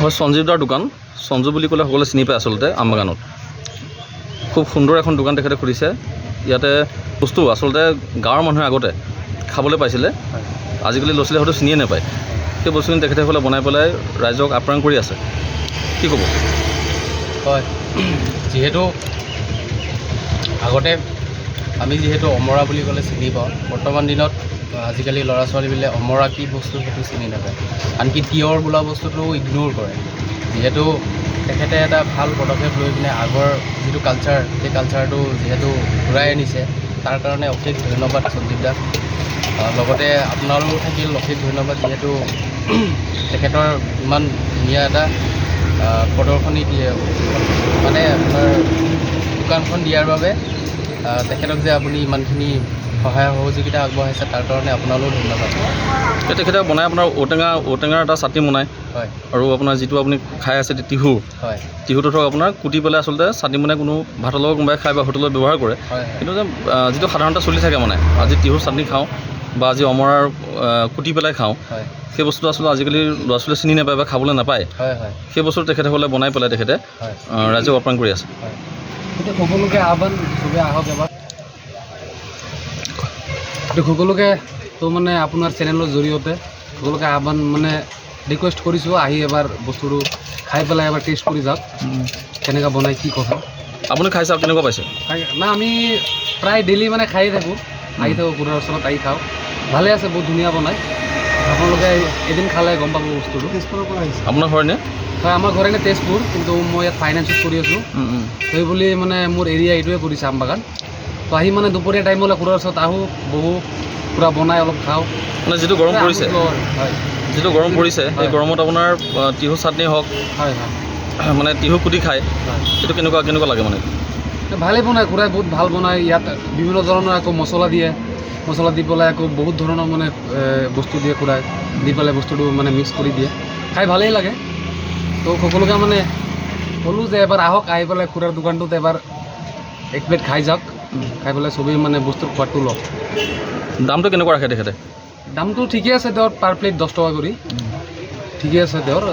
হয় সঞ্জীৱ দাৰ দোকান। সঞ্জু বুলি ক'লে সকলোৱে চিনি পায় আচলতে আমবাগানত। খুব সুন্দৰ এখন দোকান তেখেতে খুলিছে। ইয়াতে বস্তু আচলতে গাঁৱৰ মানুহে আগতে খাবলৈ পাইছিলে, আজিকালি ল'ৰা ছোৱালী হয়তো চিনিয়ে নাপায়। সেই বস্তুখিনি তেখেতসকলে বনাই পেলাই ৰাইজক আপ্যায়ন কৰি আছে। কি ক'ব? হয়, যিহেতু আগতে আমি যিহেতু অমৰা বুলি ক'লে চিনি পাওঁ, বৰ্তমান দিনত আজিকালি ল'ৰা ছোৱালীবিলাকে অমৰা কি বস্তু সেইটো চিনি নাপায়, আনকি তিয়ঁহ বোলা বস্তুটো ইগন'ৰ কৰে। যিহেতু তেখেতে এটা ভাল পদক্ষেপ লৈ পিনে আগৰ যিটো কালচাৰ, সেই কালচাৰটো যিহেতু ঘূৰাই আনিছে, তাৰ কাৰণে অশেষ ধন্যবাদ সঞ্জীৱ দাক। লগতে আপোনাৰো থাকিল অশেষ ধন্যবাদ, যিহেতু তেখেতৰ ইমান ধুনীয়া এটা প্ৰদৰ্শনী দিয়ে, মানে আপোনাৰ দোকানখন দিয়াৰ বাবে তেখেতক যে আপুনি ইমানখিনি সহায় সহযোগিতা আগবঢ়াইছে, তাৰ কাৰণে আপোনালৈও ধন্যবাদ। তেখেতে বনাই আপোনাৰ ঔটেঙাৰ এটা চাটনি বনায়। হয়। আৰু আপোনাৰ যিটো আপুনি খাই আছে টিহু, হয়, টিহুটো ধৰক আপোনাৰ কুটি পেলাই আচলতে চাটনি বনাই কোনো ভাতৰ লগত কোনোবাই খাই বা হোটেলত ব্যৱহাৰ কৰে। হয়, কিন্তু যে যিটো সাধাৰণতে চলি থাকে মানে আজি টিহুৰ চাটনি খাওঁ বা আজি অমৰাৰ কুটি পেলাই খাওঁ, হয়, সেই বস্তুটো আচলতে আজিকালি ল'ৰা ছোৱালীয়ে চিনি নাপায় বা খাবলৈ নাপায়। হয়, হয়, সেই বস্তুটো তেখেতসকলে বনাই পেলাই তেখেতে হয়, ৰাইজক আপ্যায়ন কৰি আছে। হয়। এতিয়া সকলোকে আহ্বান, চবেই আহক এবাৰ। এতিয়া সকলোকে তো মানে আপোনাৰ চেনেলৰ জৰিয়তে সকলোকে আহ্বান মানে ৰিকুৱেষ্ট কৰিছোঁ, আহি এবাৰ বস্তুটো খাই পেলাই এবাৰ টেষ্ট কৰি যাওক, কেনেকৈ বনাই কি কথা। আপুনি খাই চাওক, কেনেকুৱা পাইছে? না আমি প্ৰায় ডেইলি মানে খায়ে থাকোঁ, আহি থাকোঁ খুৰাৰ ওচৰত, আহি খাওঁ। ভালে আছে, বহুত ধুনীয়া বনায়। আপোনালোকে এদিন খালে গম পাব বস্তুটো। তেজপুৰৰ পৰা আহিছে আপোনাৰ ঘৰনে? হয়, আমাৰ ঘৰ এনে তেজপুৰ, কিন্তু মই ইয়াত ফাইনেন্সত কৰি আছোঁ। সেই বুলি মানে মোৰ এৰিয়া এইটোৱে কৰিছে আমবাগান। তো আহি মানে দুপৰীয়া টাইমলৈ খুৰাৰ ওচৰত আহোঁ, বহোঁ, পুৰা বনাই অলপ খাওঁ। মানে যিটো গৰম পৰিছে, হয়, যিটো গৰম পৰিছে, সেই গৰমত আপোনাৰ টিহু চাটনি হওক, হয়, হয়, মানে টিহু কুটি খায়, সেইটো কেনেকুৱা লাগে মানে? ভালেই বনায়, খুৰাই বহুত ভাল বনায়। ইয়াত বিভিন্ন ধৰণৰ আকৌ মছলা দিয়ে, মছলা দি পেলাই আকৌ বহুত ধৰণৰ মানে বস্তু দিয়ে, খুৰাই দি পেলাই বস্তুটো মানে মিক্স কৰি দিয়ে, খাই ভালেই লাগে। তো সকলোকে মানে ক'লোঁ যে এবাৰ আহক, আহি পেলাই খুৰাৰ দোকানটোত এবাৰ এক প্লেট খাই যাওক, খাই পেলাই চবেই মানে বস্তুৰ সোৱাদটো লওক। দামটো কেনেকুৱা ৰাখে তেখেতে? দামটো ঠিকে আছে তেওঁৰ, পাৰ প্লেট 10 টকা কৰি ঠিকে আছে তেওঁৰ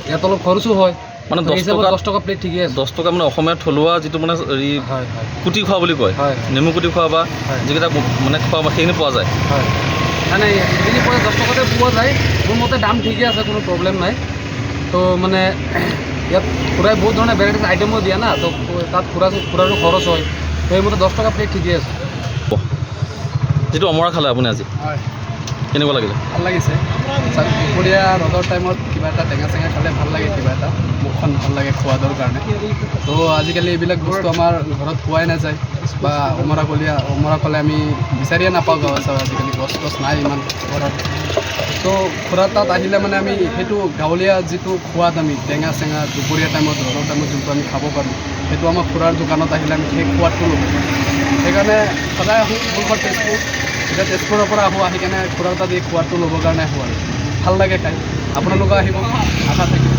ইয়াত অলপ খৰচো হয়, মানে 10 টকা প্লেট ঠিকে আছে। 10 টকা মানে অসমীয়া থলুৱা যিটো মানে হেৰি হয়, হয়, কুটি খোৱা বুলি কয়, হয়, নেমু কুটি খোৱা বা হয়, যিকেইটা মানে খোৱা বা সেইখিনি পোৱা যায়। হয়, মানে যিখিনি পোৱা 10 টকাতে পোৱা যায়। মোৰ মতে দাম ঠিকে আছে, কোনো প্ৰব্লেম নাই। তো মানে ইয়াত খুৰাই বহুত ধৰণৰ ভেৰাইটিজ আইটেমো দিয়া না, তো তাত খুৰাৰো খৰচ হয়, তো সেইমতে 10 টকা প্লেট ঠিকে আছে। যিটো অমৰা খালে আপুনি আজি, হয়, কেনেকুৱা লাগিলে? ভাল লাগিছে। দুপৰীয়া ৰ'দৰ টাইমত কিবা এটা টেঙা চেঙা খালে ভাল লাগে, কিবা এটা মুখখন ভাল লাগে সোৱাদৰ কাৰণে। তো আজিকালি এইবিলাক বস্তু আমাৰ ঘৰত পোৱাই নাযায়, বা অমৰা ক'লে আমি বিচাৰিয়ে নাপাওঁ গাঁৱে চাৱে, আজিকালি গছ নাই ইমান ঘৰত। তো খুৰাৰ তাত আহিলে মানে আমি সেইটো গাঁৱলীয়া যিটো সোৱাদ, আমি টেঙা চেঙা দুপৰীয়া টাইমত ৰ'দৰ টাইমত যোনটো আমি খাব পাৰোঁ, সেইটো আমাৰ খুৰাৰ দোকানত আহিলে আমি সেই সোৱাদটো ল'ব পাৰোঁ। সেইকাৰণে সদায় আহোঁ, মোৰ ঘৰ তেজপুৰ, এতিয়া তেজপুৰৰ পৰা আহি কেনে খুৰাৰ তাত এই সোৱাদটো ল'বৰ কাৰণে আহোঁ আৰু ভাল লাগে খাই। আপোনালোকে আহিব, আশা থাকিব।